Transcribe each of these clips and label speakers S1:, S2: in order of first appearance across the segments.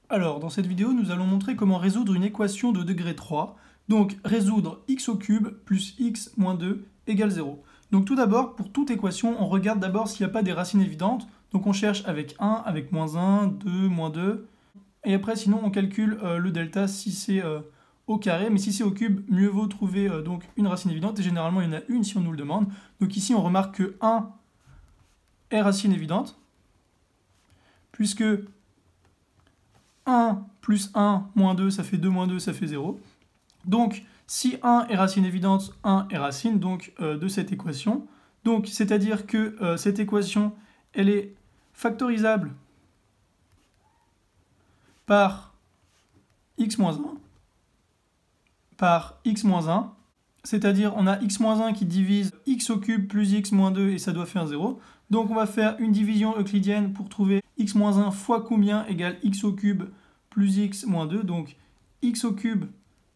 S1: Alors, dans cette vidéo, nous allons montrer comment résoudre une équation de degré 3. Donc, résoudre x au cube plus x moins 2 égale 0. Donc, tout d'abord, pour toute équation, on regarde d'abord s'il n'y a pas des racines évidentes. Donc, on cherche avec 1, avec moins 1, 2, moins 2. Et après, sinon, on calcule le delta si c'est au carré. Mais si c'est au cube, mieux vaut trouver donc une racine évidente. Et généralement, il y en a une si on nous le demande. Donc, ici, on remarque que 1 est racine évidente. Puisque 1 plus 1 moins 2, ça fait 2 moins 2, ça fait 0. Donc, si 1 est racine évidente, 1 est racine donc, de cette équation. Donc, c'est-à-dire que cette équation, elle est factorisable par x moins 1, par x moins 1. C'est-à-dire, on a x moins 1 qui divise x au cube plus x moins 2, et ça doit faire 0. Donc, on va faire une division euclidienne pour trouver x moins 1 fois combien égale x au cube plus x moins 2. Donc, x au cube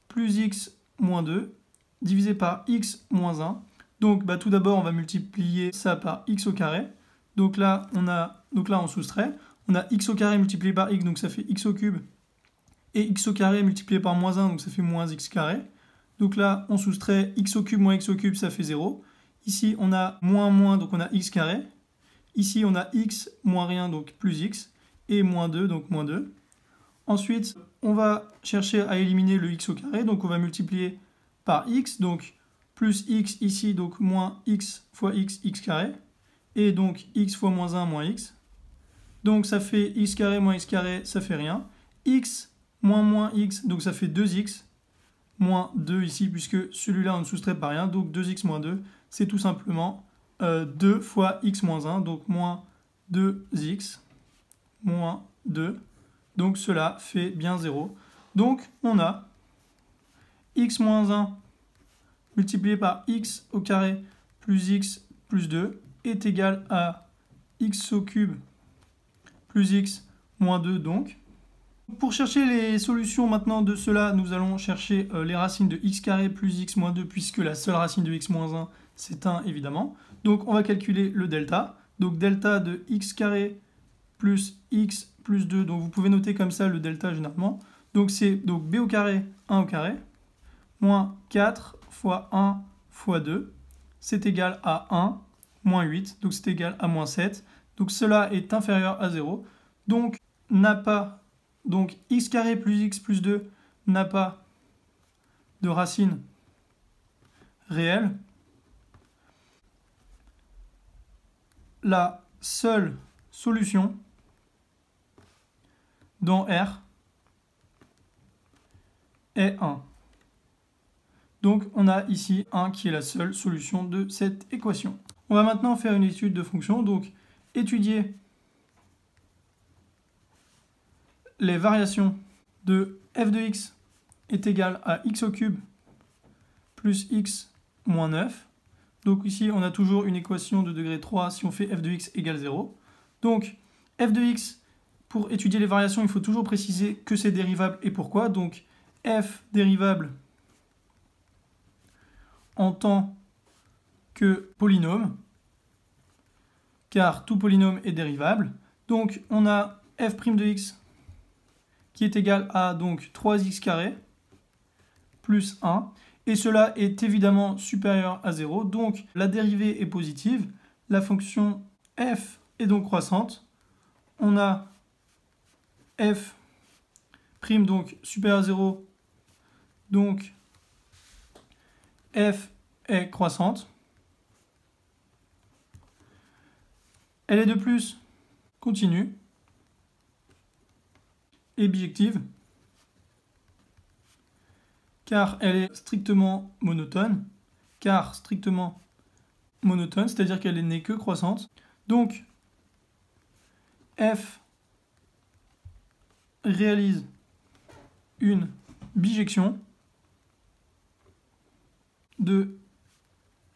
S1: plus x moins 2 divisé par x moins 1. Donc, tout d'abord, on va multiplier ça par x au carré. Donc là, on soustrait. On a x au carré multiplié par x, donc ça fait x au cube. Et x au carré multiplié par moins 1, donc ça fait moins x carré. Donc là, on soustrait x au cube moins x au cube, ça fait 0. Ici, on a moins, donc on a x carré. Ici, on a x moins rien, donc plus x. Et moins 2, donc moins 2. Ensuite, on va chercher à éliminer le x au carré. Donc on va multiplier par x. Donc plus x ici, donc moins x fois x, x carré. Et donc x fois moins 1, moins x. Donc ça fait x carré moins x carré, ça fait rien. X moins x, donc ça fait 2x. Moins 2 ici, puisque celui-là, on ne soustrait pas rien. Donc 2x moins 2, c'est tout simplement 2 fois x moins 1. Donc moins 2x moins 2. Donc cela fait bien 0. Donc on a x moins 1 multiplié par x au carré plus x plus 2 est égal à x au cube plus x moins 2 donc. Pour chercher les solutions maintenant de cela, nous allons chercher les racines de x carré plus x moins 2 puisque la seule racine de x moins 1 c'est 1 évidemment. Donc on va calculer le delta. Donc delta de x carré plus x plus 2. Donc vous pouvez noter comme ça le delta généralement. Donc c'est b au carré, 1 au carré, moins 4 fois 1 fois 2. C'est égal à 1, moins 8. Donc c'est égal à moins 7. Donc cela est inférieur à 0. Donc n'a pas, donc x carré plus x plus 2 n'a pas de racine réelle. La seule solution dans R est 1. Donc on a ici 1 qui est la seule solution de cette équation. On va maintenant faire une étude de fonction. Donc étudier les variations de f de x est égal à x au cube plus x moins 9. Donc ici on a toujours une équation de degré 3 si on fait f de x égale 0. Donc f de x, pour étudier les variations, il faut toujours préciser que c'est dérivable et pourquoi. Donc f dérivable en tant que polynôme, car tout polynôme est dérivable. Donc on a f' de x qui est égal à donc 3x carré plus 1. Et cela est évidemment supérieur à 0. Donc la dérivée est positive. La fonction f est donc croissante. On a f' donc supérieur à 0. Donc f est croissante. Elle est de plus continue et bijective, car elle est strictement monotone, c'est-à-dire qu'elle n'est que croissante. Donc f réalise une bijection de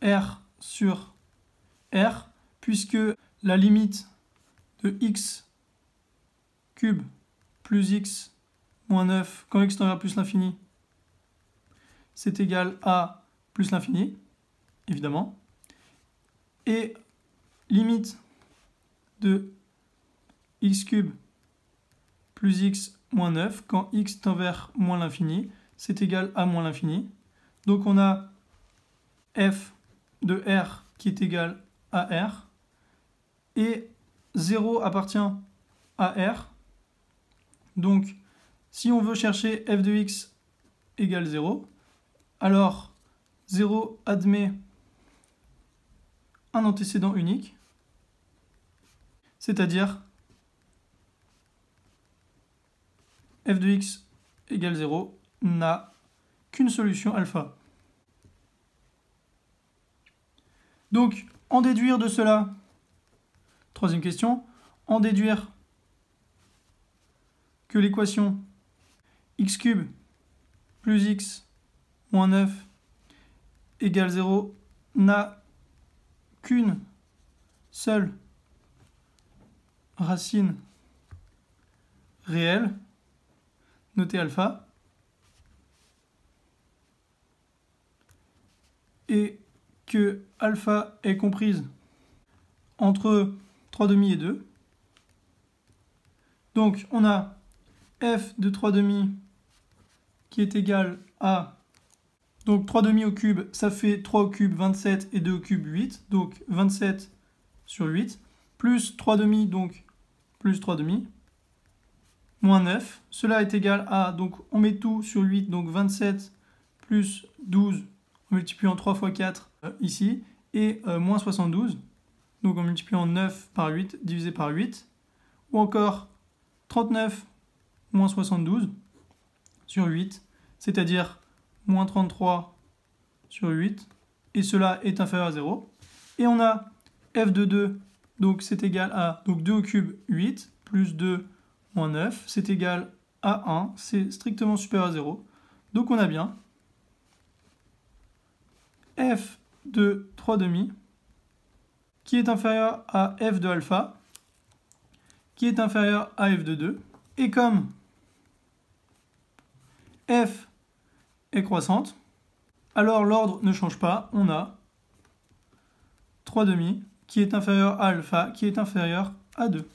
S1: R sur R, puisque la limite de x cube plus x moins 9, quand x tend vers plus l'infini, c'est égal à plus l'infini, évidemment. Et limite de x cube plus x moins 9, quand x tend vers moins l'infini, c'est égal à moins l'infini. Donc on a f de r qui est égal à r, et 0 appartient à r. Donc si on veut chercher f de x égale 0, alors 0 admet un antécédent unique, c'est-à-dire f de x égale 0 n'a qu'une solution alpha. Donc, en déduire de cela, troisième question, en déduire que l'équation x³ plus x moins 9 égale 0 n'a qu'une seule racine réelle, notée alpha, et que alpha est comprise entre 3/2 et 2. Donc on a f de 3/2 qui est égal à, donc 3/2 au cube, ça fait 3 au cube 27 et 2 au cube 8, donc 27 sur 8, plus 3/2, donc plus 3/2, moins 9, cela est égal à, donc on met tout sur 8, donc 27 plus 12, en multipliant 3 fois 4 ici, et moins 72, donc en multipliant 9 par 8 divisé par 8, ou encore 39 moins 72 sur 8, c'est-à-dire moins 33 sur 8, et cela est inférieur à 0. Et on a f de 2, donc c'est égal à, donc 2 au cube 8, plus 2 moins 9, c'est égal à 1, c'est strictement supérieur à 0. Donc on a bien f de 3/2 qui est inférieur à f de alpha, qui est inférieur à f de 2, et comme f est croissante, alors l'ordre ne change pas, on a 3/2 qui est inférieur à alpha, qui est inférieur à 2.